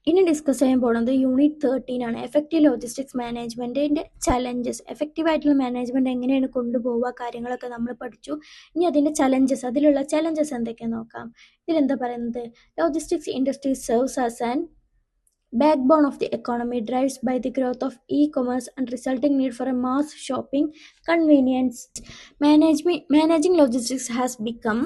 ഇനി ഡിസ്കസ് ചെയ്യാൻ പോകുന്നത് യൂണിറ്റ് 13 ആണ്. എഫക്റ്റീവ് ലോജിസ്റ്റിക്സ് മാനേജ്മെൻറ്റിൻ്റെ ചലഞ്ചസ്. എഫക്റ്റീവായിട്ടുള്ള മാനേജ്മെൻറ്റ് എങ്ങനെയാണ് കൊണ്ടുപോവുക, കാര്യങ്ങളൊക്കെ നമ്മൾ പഠിച്ചു. ഇനി അതിൻ്റെ ചലഞ്ചസ്, അതിലുള്ള ചലഞ്ചസ് എന്തൊക്കെയാണെന്ന് നോക്കാം. ഇതിലെന്താ പറയുന്നത്? Logistics industry serves as an backbone of the economy, drives by the growth of e-commerce and resulting need for a mass shopping convenience. Managing logistics has become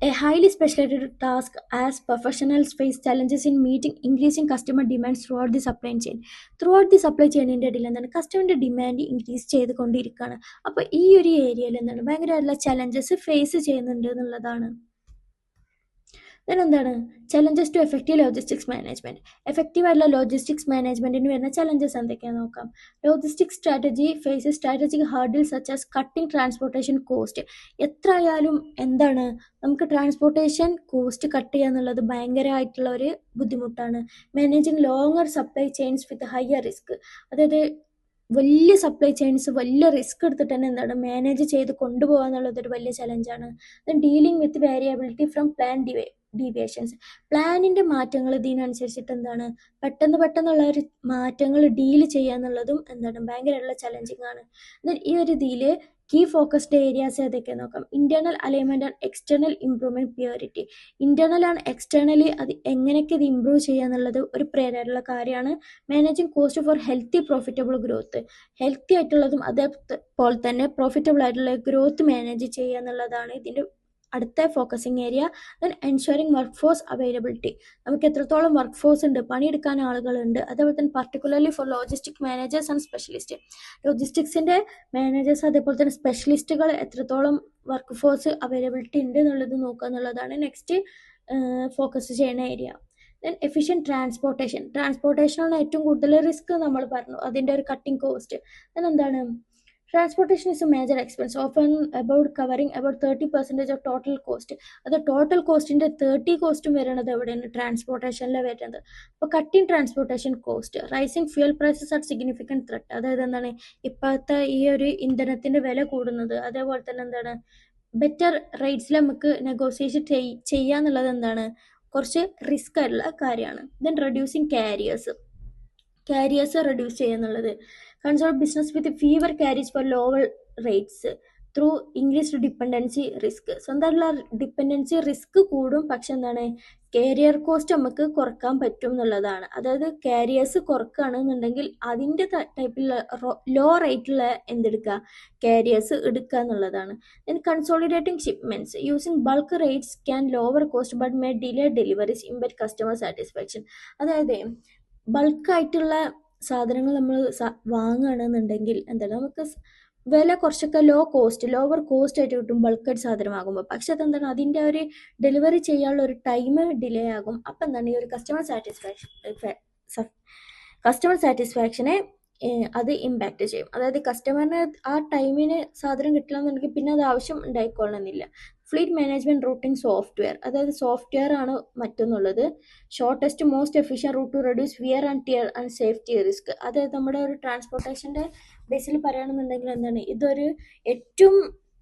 a highly specialized task as professionals face challenges in meeting increasing customer demands throughout the supply chain. Throughout the supply ചെയിനിൻ്റെ ഇടയിൽ എന്താണ് കസ്റ്റമറിൻ്റെ demand increase ചെയ്തുകൊണ്ടിരിക്കുകയാണ്. അപ്പോൾ ഈ ഒരു ഏരിയയിൽ എന്താണ് ഭയങ്കരമായിട്ടുള്ള ചലഞ്ചസ് ഫേസ് ചെയ്യുന്നുണ്ട് എന്നുള്ളതാണ്. എന്താണ് challenges to effective logistics management. എഫക്റ്റീവായിട്ടുള്ള ലോജിസ്റ്റിക്സ് മാനേജ്മെൻറ്റിന് വരുന്ന ചലഞ്ചസ് എന്തൊക്കെയാണെന്ന് നോക്കാം. Logistics strategy face strategic hurdle such as cutting transportation cost. എത്ര ആയാലും എന്താണ് നമുക്ക് ട്രാൻസ്പോർട്ടേഷൻ കോസ്റ്റ് കട്ട് ചെയ്യുക എന്നുള്ളത് ഭയങ്കരമായിട്ടുള്ള ഒരു ബുദ്ധിമുട്ടാണ്. മാനേജിങ് ലോങ്ങർ സപ്ലൈ ചെയിൻസ് വിത്ത് ഹയർ റിസ്ക്. അതായത് വലിയ സപ്ലൈ ചെയിൻസ് വലിയ റിസ്ക് എടുത്തിട്ട് തന്നെ എന്താണ് മാനേജ് ചെയ്ത് കൊണ്ടുപോകുക എന്നുള്ളതൊരു വലിയ ചലഞ്ചാണ്. Then dealing with variability from plan deviations. പ്ലാനിൻ്റെ മാറ്റങ്ങൾ ഇതിനനുസരിച്ചിട്ട് എന്താണ് പെട്ടെന്നുള്ള ഒരു മാറ്റങ്ങൾ ഡീല് ചെയ്യുക എന്നുള്ളതും എന്താണ് ഭയങ്കരമുള്ള ചലഞ്ചിങ് ആണ്. ദെൻ ഈ ഒരു ഇതിൽ കീ ഫോക്കസ്ഡ് ഏരിയാസ് ഏതൊക്കെ നോക്കാം. Internal alignment and external improvement priority. Internal and externally അത് എങ്ങനെയൊക്കെ ഇത് ഇംപ്രൂവ് ചെയ്യുക എന്നുള്ളത് ഒരു പ്രേരണയുള്ള കാര്യമാണ്. Managing cost for healthy profitable growth. Healthy ആയിട്ടുള്ളതും അതേപോലെ തന്നെ പ്രോഫിറ്റബിൾ ആയിട്ടുള്ള ഗ്രോത്ത് മാനേജ് ചെയ്യുക എന്നുള്ളതാണ് ഇതിൻ്റെ അടുത്ത focusing area. Then ensuring workforce availability. നമുക്ക് എത്രത്തോളം വർക്ക് ഫോഴ്സ് ഉണ്ട്, പണിയെടുക്കാൻ ആളുകളുണ്ട്. അതേപോലെ തന്നെ particularly for logistic managers and specialist. ലോജിസ്റ്റിക്സിൻ്റെ മാനേജേഴ്സ് അതേപോലെ തന്നെ സ്പെഷ്യലിസ്റ്റുകൾ എത്രത്തോളം വർക്ക് ഫോഴ്സ് അവൈലബിലിറ്റി ഉണ്ട് എന്നുള്ളത് നോക്കുക എന്നുള്ളതാണ് നെക്സ്റ്റ് ഫോക്കസ് ചെയ്യുന്ന ഏരിയ. ദെൻ എഫിഷ്യൻറ്റ് ട്രാൻസ്പോർട്ടേഷനാണ് ഏറ്റവും കൂടുതൽ റിസ്ക് നമ്മൾ പറഞ്ഞു, അതിൻ്റെ ഒരു കട്ടിങ് കോസ്റ്റ്. ദെൻ എന്താണ് transportation is a major expense often about covering about 30% of total cost. അത് ടോട്ടൽ കോസ്റ്റിൻ്റെ 30 കോസ്റ്റും വരുന്നത് എവിടെയാണ്? ട്രാൻസ്പോർട്ടേഷനിലാണ് വരുന്നത്. അപ്പോൾ cutting transportation cost. Rising fuel prices are significant threat. അതായത് എന്താണ് ഇപ്പോഴത്തെ ഈ ഒരു ഇന്ധനത്തിൻ്റെ വില കൂടുന്നത്, അതേപോലെ തന്നെ എന്താണ് ബെറ്റർ റേറ്റ്സിൽ നമുക്ക് നെഗോസിയേഷൻ ചെയ്യുക എന്നുള്ളത് എന്താണ് കുറച്ച് റിസ്ക് ആയിട്ടുള്ള കാര്യമാണ്. ദെൻ റെഡ്യൂസിങ് കാരിയേഴ്സ് റെഡ്യൂസ് ചെയ്യുക എന്നുള്ളത്. Consult business with fewer carriers for lower rates through increased dependency risk. സ്വന്തമായിട്ടുള്ള ഡിപ്പെൻഡൻസി റിസ്ക് കൂടും, പക്ഷെ എന്താണ് കാരിയർ കോസ്റ്റ് നമുക്ക് കുറക്കാൻ പറ്റും എന്നുള്ളതാണ്. അതായത് കാരിയേഴ്സ് കുറക്കുകയാണെന്നുണ്ടെങ്കിൽ അതിൻ്റെ ടൈപ്പിലുള്ള ലോ റേറ്റുള്ള എന്തെടുക്കുക കാരിയേഴ്സ് എടുക്കുക എന്നുള്ളതാണ്. Then consolidating shipments using bulk rates can lower cost but may delay deliveries impact customer satisfaction. അതായത് ബൾക്കായിട്ടുള്ള സാധനങ്ങൾ നമ്മൾ വാങ്ങുകയാണെന്നുണ്ടെങ്കിൽ എന്താണ് നമുക്ക് വില കുറച്ചൊക്കെ ലോവർ കോസ്റ്റ് ആയിട്ട് കിട്ടും ബൾക്കായിട്ട് സാധനമാകുമ്പോൾ. പക്ഷെ അതെന്താണ് അതിൻ്റെ ഒരു ഡെലിവറി ചെയ്യാനുള്ള ഒരു ടൈം ഡിലേ ആകും. അപ്പം എന്താണ് ഈ ഒരു കസ്റ്റമർ സാറ്റിസ്ഫാക്ഷനെ അത് ഇമ്പാക്റ്റ് ചെയ്യും. അതായത് കസ്റ്റമറിന് ആ ടൈമിന് സാധനം കിട്ടില്ല എന്നുണ്ടെങ്കിൽ പിന്നെ അത് ആവശ്യം ഉണ്ടായിക്കൊള്ളണമെന്നില്ല. Fleet management routing software. അതായത് സോഫ്റ്റ്വെയർ ആണ് മറ്റൊന്നുള്ളത്. Shortest most efficient route to reduce wear and tear and safety risk. അതായത് നമ്മുടെ ഒരു ട്രാൻസ്പോർട്ടേഷൻ്റെ ബേസിൽ പറയുകയാണെന്നുണ്ടെങ്കിൽ എന്താണ് ഇതൊരു ഏറ്റവും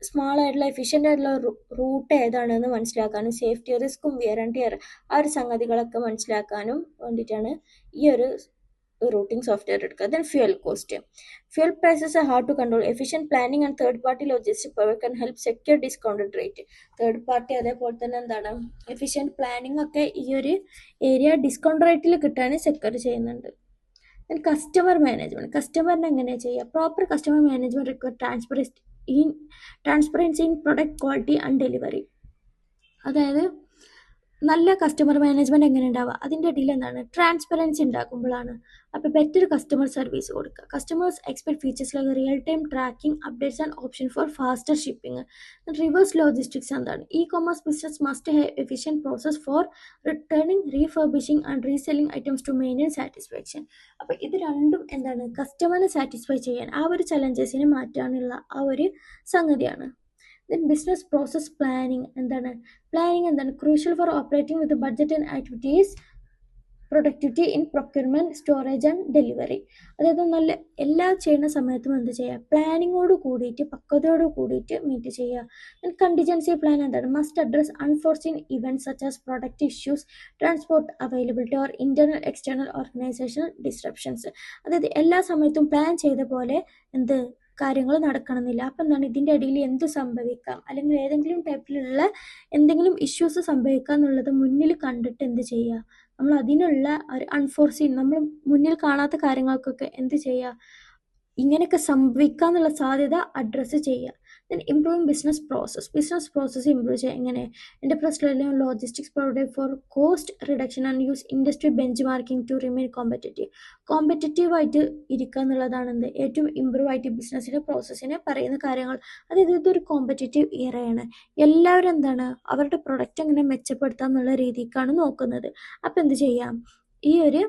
സ്മാൾ ആയിട്ടുള്ള എഫിഷ്യൻ്റ് ആയിട്ടുള്ള റൂട്ട് ഏതാണെന്ന് മനസ്സിലാക്കാനും സേഫ്റ്റി റിസ്ക്കും വിയർ ആൻഡ് ടിയർ ആ ഒരു സംഗതികളൊക്കെ മനസ്സിലാക്കാനും വേണ്ടിയിട്ടാണ് ഈ ഒരു റൂട്ടിംഗ് സോഫ്റ്റ്വെയർ എടുക്കുക. Then fuel prices are hard to control. Efficient planning and third party logistic power can help secure discounted rate. Third party അതേപോലെ തന്നെ എന്താണ് എഫിഷ്യൻറ്റ് പ്ലാനിങ് ഒക്കെ ഈ ഒരു ഏരിയ ഡിസ്കൗണ്ട് റേറ്റിൽ കിട്ടാൻ സെക്യൂർ ചെയ്യുന്നുണ്ട്. Then customer management. കസ്റ്റമറിന് എങ്ങനെയാണ് ചെയ്യുക? Proper customer management require transparency in product quality and delivery. അതായത് നല്ല കസ്റ്റമർ മാനേജ്മെൻറ്റ് എങ്ങനെ ഉണ്ടാവുക? അതിൻ്റെ ഇടയിൽ എന്താണ് ട്രാൻസ്പെറൻസി ഉണ്ടാക്കുമ്പോഴാണ്. അപ്പോൾ ബെറ്റർ കസ്റ്റമർ സർവീസ് കൊടുക്കുക. Customers expect features like real time tracking updates and option for faster shipping. Reverse logistics എന്താണ്? E commerce business must have efficient process for returning refurbishing and reselling items to maintain satisfaction. അപ്പോൾ ഇത് രണ്ടും എന്താണ് കസ്റ്റമറിനെ satisfy ചെയ്യാൻ ആ ഒരു ചലഞ്ചസിനെ മാറ്റാനുള്ള ആ ഒരു സംഗതിയാണ്. ദെൻ ബിസിനസ് പ്രോസസ് പ്ലാനിങ് എന്താണ്? Crucial for operating with budget and activities productivity in procurement, storage and delivery. അതായത് നല്ല എല്ലാം ചെയ്യുന്ന സമയത്തും എന്ത് ചെയ്യുക, പ്ലാനിങ്ങോട് കൂടിയിട്ട് പക്വതയോട് കൂടിയിട്ട് മീറ്റ് ചെയ്യുക. കണ്ടിജൻസി പ്ലാൻ എന്താണ്, must address unforeseen events such as product issues, transport availability or internal external organisational disruptions. അതായത് എല്ലാ സമയത്തും പ്ലാൻ ചെയ്ത പോലെ എന്ത് കാര്യങ്ങൾ നടക്കണമെന്നില്ല. അപ്പം എന്താണ്, ഇതിൻ്റെ ഇടയിൽ എന്ത് സംഭവിക്കാം, അല്ലെങ്കിൽ ഏതെങ്കിലും ടൈപ്പിലുള്ള എന്തെങ്കിലും ഇഷ്യൂസ് സംഭവിക്കാം എന്നുള്ളത് മുന്നിൽ കണ്ടിട്ട് എന്ത് ചെയ്യുക, നമ്മൾ അതിനുള്ള ഒരു അൺഫോർസീൻ, നമ്മൾ മുന്നിൽ കാണാത്ത കാര്യങ്ങൾക്കൊക്കെ എന്ത് ചെയ്യുക, ഇങ്ങനെയൊക്കെ സംഭവിക്കാന്നുള്ള സാധ്യത അഡ്രസ്സ് ചെയ്യുക. Then improving business process improve ചെയ്യുക. എങ്ങനെ, enterprise logistics provide for cost reduction and use industry benchmarking to remain കോമ്പറ്റേറ്റീവായിട്ട് ഇരിക്കുക എന്നുള്ളതാണ് എന്ത് ഏറ്റവും ഇമ്പ്രൂവ് ആയിട്ട് ബിസിനസ്സിൻ്റെ പ്രോസസ്സിനെ പറയുന്ന കാര്യങ്ങൾ. അതായത് ഇതൊരു കോമ്പറ്റേറ്റീവ് ഇയറയാണ്. എല്ലാവരും എന്താണ്, അവരുടെ പ്രൊഡക്റ്റ് എങ്ങനെ മെച്ചപ്പെടുത്താം എന്നുള്ള രീതിക്കാണ് നോക്കുന്നത്. അപ്പം എന്ത് ചെയ്യാം, ഈ ഒരു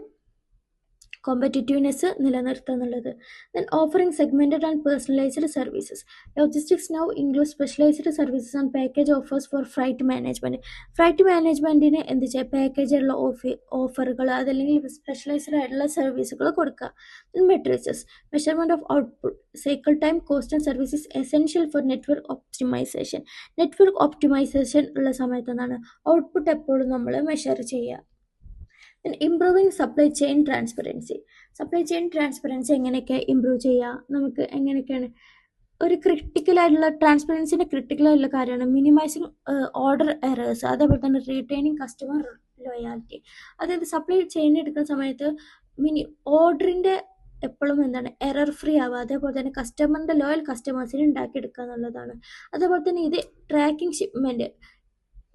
കോമ്പറ്റേറ്റീവ്നെസ് നിലനിർത്തുക എന്നുള്ളത്. Then offering segmented and personalised services. Logistics now include specialised services and package offers for freight management. Freight മാനേജ്മെൻറ്റിന് എന്ത് ചെയ്യുക, പാക്കേജുള്ള ഓഫറുകൾ അതല്ലെങ്കിൽ സ്പെഷ്യലൈസ്ഡ് ആയിട്ടുള്ള സർവീസുകൾ കൊടുക്കുക. Metrics, measurement of output, cycle time, cost and services essential for network optimisation. Network optimisation ഉള്ള സമയത്ത് എന്താണ്, ഔട്ട്പുട്ട് എപ്പോഴും നമ്മൾ മെഷർ ചെയ്യുക. Improving supply chain transparency. എങ്ങനെയൊക്കെ ഇമ്പ്രൂവ് ചെയ്യുക, നമുക്ക് എങ്ങനെയൊക്കെയാണ് ഒരു ക്രിട്ടിക്കലായിട്ടുള്ള ട്രാൻസ്പെറൻസിൻ്റെ ക്രിട്ടിക്കലായിട്ടുള്ള കാര്യമാണ് മിനിമൈസിങ് ഓർഡർ എറേഴ്സ്, അതേപോലെ തന്നെ റീറ്റെയിനിങ് കസ്റ്റമർ ലോയാലിറ്റി. അതായത് സപ്ലൈ ചെയിൻ എടുക്കുന്ന സമയത്ത് ഓർഡറിൻ്റെ എപ്പോഴും എന്താണ് എറർ ഫ്രീ ആവുക, അതേപോലെ തന്നെ കസ്റ്റമറിൻ്റെ ലോയൽ കസ്റ്റമേഴ്സിനെ ഉണ്ടാക്കിയെടുക്കുക എന്നുള്ളതാണ്. അതേപോലെ തന്നെ ഇത് ട്രാക്കിംഗ് ഷിപ്മെൻറ്റ്,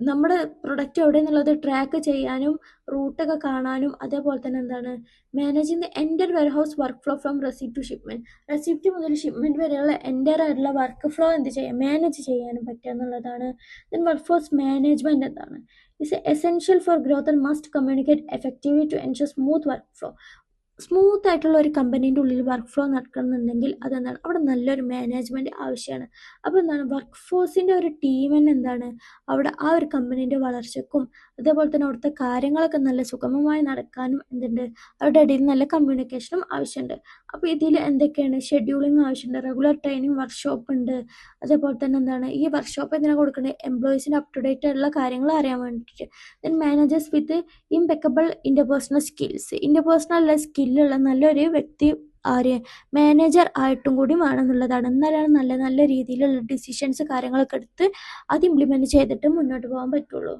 നമ്മുടെ പ്രൊഡക്റ്റ് എവിടെ നിന്നുള്ളത് ട്രാക്ക് ചെയ്യാനും റൂട്ടൊക്കെ കാണാനും, അതേപോലെ തന്നെ എന്താണ് managing the entire warehouse workflow from receipt to shipment. Receipt മുതൽ ഷിപ്മെൻറ്റ് വരെയുള്ള എൻ്റർ ആയിട്ടുള്ള വർക്ക് ഫ്ലോ എന്ത് ചെയ്യാം, മാനേജ് ചെയ്യാനും പറ്റുക എന്നുള്ളതാണ്. ദെൻ വർക്ക് ഫോഴ്സ് മാനേജ്മെൻറ്റ് എന്താണ്, it's essential for growth and must communicate effectively to ensure smooth workflow. Smooth ആയിട്ടുള്ള ഒരു കമ്പനീൻ്റെ ഉള്ളിൽ വർക്ക് ഫ്ലോ നടക്കണമെന്നുണ്ടെങ്കിൽ അതെന്താണ്, അവിടെ നല്ലൊരു മാനേജ്മെൻറ്റ് ആവശ്യമാണ്. അപ്പോൾ എന്താണ്, വർക്ക് ഫോഴ്സിൻ്റെ ഒരു ടീം തന്നെ എന്താണ് അവിടെ ആ ഒരു കമ്പനീൻ്റെ വളർച്ചയ്ക്കും അതേപോലെ തന്നെ അവിടുത്തെ കാര്യങ്ങളൊക്കെ നല്ല സുഗമമായി നടക്കാനും എന്തുണ്ട്, അവരുടെ ഇടയിൽ നല്ല കമ്മ്യൂണിക്കേഷനും ആവശ്യമുണ്ട്. അപ്പോൾ ഇതിൽ എന്തൊക്കെയാണ്, ഷെഡ്യൂളിങ് ആവശ്യമുണ്ട്, റെഗുലർ ട്രെയിനിങ് വർക്ക്ഷോപ്പ് ഉണ്ട്, അതേപോലെ തന്നെ എന്താണ് ഈ വർക്ക്ഷോപ്പ് എന്തിനാണ് കൊടുക്കുന്നത്, എംപ്ലോയീസിന് അപ് ടു ഡേറ്റ് ആയിട്ടുള്ള കാര്യങ്ങൾ അറിയാൻ വേണ്ടിയിട്ട്. ദെൻ മാനേജേഴ്സ് വിത്ത് ഇംപെക്കബിൾ ഇൻ്റർപേഴ്സണൽ സ്കിൽസ്. ഇൻ്റർപേഴ്സണൽ സ്കില്ലുള്ള നല്ലൊരു വ്യക്തി ആര് മാനേജർ ആയിട്ടും കൂടി വേണമെന്നുള്ളതാണ്. എന്നാലാണ് നല്ല നല്ല രീതിയിലുള്ള ഡിസിഷൻസ് കാര്യങ്ങളൊക്കെ എടുത്ത് അത് ഇംപ്ലിമെൻറ്റ് ചെയ്തിട്ട് മുന്നോട്ട് പോകാൻ പറ്റുള്ളൂ.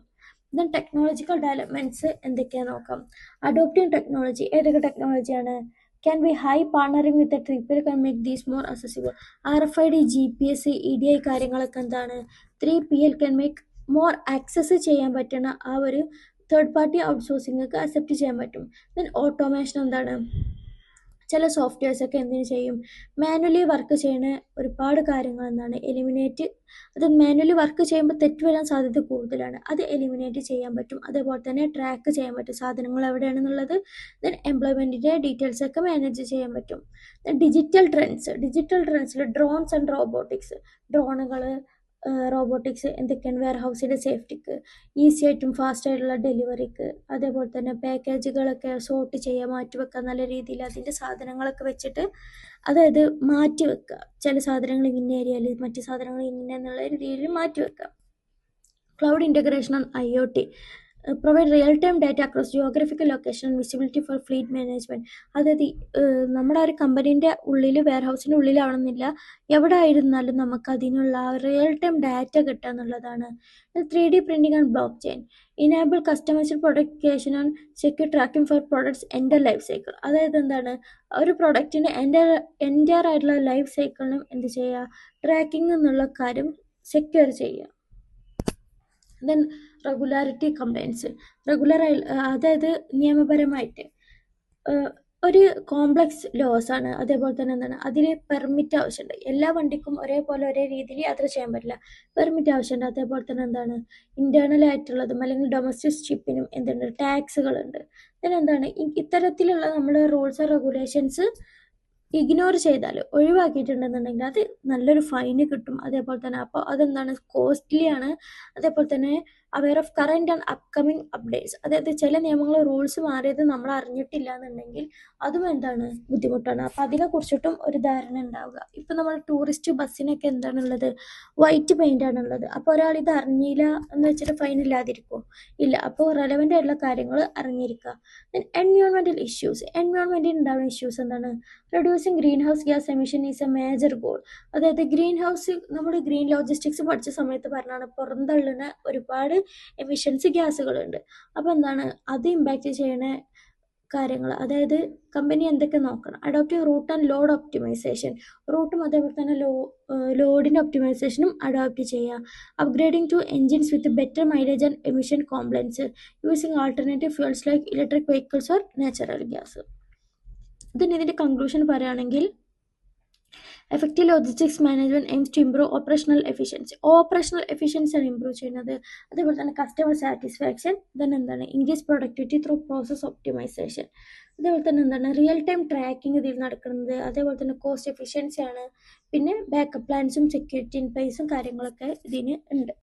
ദെൻ ടെക്നോളജിക്കൽ ഡെവലപ്മെൻറ്റ്സ് എന്തൊക്കെയാണെന്ന് നോക്കാം. അഡോപ്റ്റിംഗ് ടെക്നോളജി, ഏതൊക്കെ ടെക്നോളജിയാണ്, ക്യാൻ ബി ഹൈ പാർട്ണറിങ് വിത്ത് ട്രിപ്പിൽ കൺ make these more accessible. RFID, GPS, EDI കാര്യങ്ങളൊക്കെ എന്താണ് 3PL can make more access ചെയ്യാൻ പറ്റുന്ന ആ ഒരു തേർഡ് പാർട്ടി ഔട്ട്സോഴ്സിംഗ് അക്സെപ്റ്റ് ചെയ്യാൻ പറ്റും. ദെൻ ഓട്ടോമേഷൻ എന്താണ്, ചില സോഫ്റ്റ്വെയർസൊക്കെ എന്തിനു ചെയ്യും, മാനുവലി വർക്ക് ചെയ്യുന്ന ഒരുപാട് കാര്യങ്ങൾ എന്താണ് എലിമിനേറ്റ്, അത് മാനുവലി വർക്ക് ചെയ്യുമ്പോൾ തെറ്റ് വരാൻ സാധ്യത കൂടുതലാണ്, അത് എലിമിനേറ്റ് ചെയ്യാൻ പറ്റും. അതേപോലെ തന്നെ ട്രാക്ക് ചെയ്യാൻ പറ്റും സാധനങ്ങൾ എവിടെയാണെന്നുള്ളത്. ദെൻ എംപ്ലോയ്മെൻറ്റിൻ്റെ ഡീറ്റെയിൽസൊക്കെ മാനേജ് ചെയ്യാൻ പറ്റും. ദെൻ ഡിജിറ്റൽ ട്രെൻഡ്സിൽ ഡ്രോൺസ് ആൻഡ് റോബോട്ടിക്സ്, ഡ്രോണുകൾ റോബോട്ടിക്സ് എന്തൊക്കെയാണ്, വെയർ ഹൗസിൻ്റെ സേഫ്റ്റിക്ക്, ഈസി ആയിട്ടും ഫാസ്റ്റ് ആയിട്ടുള്ള ഡെലിവറിക്ക്, അതേപോലെ തന്നെ പാക്കേജുകളൊക്കെ സോർട്ട് ചെയ്യുക, മാറ്റി വെക്കുക, നല്ല രീതിയിൽ അതിൻ്റെ സാധനങ്ങളൊക്കെ വെച്ചിട്ട് അതായത് മാറ്റി വെക്കുക, ചില സാധനങ്ങൾ ഇന്ന ഏരിയയിൽ മറ്റു സാധനങ്ങൾ ഇന്ന എന്നുള്ള രീതിയിൽ മാറ്റി വെക്കുക. Cloud integration and IoT provide real time data across geographical location visibility for fleet management. അതായത് നമ്മുടെ ഒരു കമ്പനീൻ്റെ ഉള്ളിൽ വെയർ ഹൗസിൻ്റെ ഉള്ളിലാവണമെന്നില്ല, എവിടെ ആയിരുന്നാലും നമുക്ക് അതിനുള്ള റിയൽ ടൈം ഡാറ്റ കിട്ടുക എന്നുള്ളതാണ്. 3D printing and blockchain enable customised product creation and secure tracking for products entire life cycle. അതായത് എന്താണ്, ഒരു പ്രൊഡക്റ്റിൻ്റെ എൻ്റർ ആയിട്ടുള്ള ലൈഫ് സൈക്കിളിനും എന്ത് ചെയ്യുക, ട്രാക്കിംഗ് എന്നുള്ള കാര്യം സെക്യൂർ ചെയ്യുക. ദെൻ റെഗുലാരിറ്റി കംപ്ലൈൻസ്, അതായത് നിയമപരമായിട്ട് ഒരു കോംപ്ലക്സ് ലോസ് ആണ്. അതേപോലെ തന്നെ എന്താണ്, അതിൽ പെർമിറ്റ് ആവശ്യമുണ്ട്. എല്ലാ വണ്ടിക്കും ഒരേപോലെ ഒരേ രീതിയിൽ യാത്ര ചെയ്യാൻ പറ്റില്ല, പെർമിറ്റ് ആവശ്യമുണ്ട്. അതേപോലെ തന്നെ എന്താണ് ഇൻറ്റേർണൽ ആയിട്ടുള്ളതും അല്ലെങ്കിൽ ഡൊമസ്റ്റിക് ഷിപ്പിനും എന്തുണ്ട്, ടാക്സുകളുണ്ട്. then എന്താണ് ഇത്തരത്തിലുള്ള നമ്മുടെ റൂൾസ് ആൻഡ് റെഗുലേഷൻസ് ഇഗ്നോർ ചെയ്താൽ ഒഴിവാക്കിയിട്ടുണ്ടെന്നുണ്ടെങ്കിൽ അത് നല്ലൊരു ഫൈന് കിട്ടും. അതേപോലെ തന്നെ അപ്പോൾ അതെന്താണ് കോസ്റ്റ്ലി ആണ്. അതേപോലെ തന്നെ aware of current and upcoming updates. അതായത് ചില നിയമങ്ങൾ റൂൾസ് മാറിയത് നമ്മൾ അറിഞ്ഞിട്ടില്ല എന്നുണ്ടെങ്കിൽ അതും എന്താണ് ബുദ്ധിമുട്ടാണ്. അപ്പം അതിനെ കുറിച്ചിട്ടും ഒരു ധാരണ ഉണ്ടാവുക. ഇപ്പം നമ്മൾ ടൂറിസ്റ്റ് ബസ്സിനൊക്കെ എന്താണുള്ളത്, വൈറ്റ് പെയിൻ്റ് ആണുള്ളത്. അപ്പോൾ ഒരാൾ ഇത് അറിഞ്ഞില്ല എന്ന് വെച്ചിട്ട് ഫൈൻ ഇല്ലാതിരിക്കുമോ? ഇല്ല. അപ്പോൾ റെലവൻ്റ് ആയിട്ടുള്ള കാര്യങ്ങൾ അറിഞ്ഞിരിക്കുക. Then environmental issues. എൻവയോൺമെൻറ്റിൽ ഉണ്ടാകുന്ന ഇഷ്യൂസ് എന്താണ്? Reducing green house gas emission is A major goal. അതായത് ഗ്രീൻ ഹൗസ് നമ്മൾ ഗ്രീൻ ലോജിസ്റ്റിക്സ് പഠിച്ച സമയത്ത് പറഞ്ഞാണ് പുറന്തള്ളുന്ന ഒരുപാട് എമിഷൻസ് ഗ്യാസുകളുണ്ട്. അപ്പോൾ എന്താണ് അത് ഇമ്പാക്റ്റ് ചെയ്യണ കാര്യങ്ങൾ, അതായത് കമ്പനി എന്തൊക്കെ നോക്കണം? Adopting route and load optimisation, റൂട്ടും അതേപോലെ തന്നെ ലോഡിൻ്റെ ഒപ്റ്റിമൈസേഷനും അഡോപ്റ്റ് ചെയ്യുക. Upgrading to engines with better mileage and emission compliance, using alternative fuels like electric vehicles or natural gas. ഇതിൻ്റെ കൺക്ലൂഷൻ പറയുകയാണെങ്കിൽ effective logistics management aims to improve operational efficiency. Operational എഫിഷ്യൻസിയാണ് improve ചെയ്യുന്നത്. അതേപോലെ തന്നെ കസ്റ്റമർ സാറ്റിസ്ഫാക്ഷൻ, ദെൻ എന്താണ് increase productivity through process optimisation. അതേപോലെ തന്നെ എന്താണ് റിയൽ ടൈം ട്രാക്കിംഗ് ഇതിൽ നടക്കുന്നത്. അതേപോലെ തന്നെ കോസ്റ്റ് എഫിഷ്യൻസിയാണ്. പിന്നെ ബാക്കപ്പ് പ്ലാൻസും സെക്യൂരിറ്റി ഇൻ പ്ലേസും കാര്യങ്ങളൊക്കെ ഇതിന് ഉണ്ട്.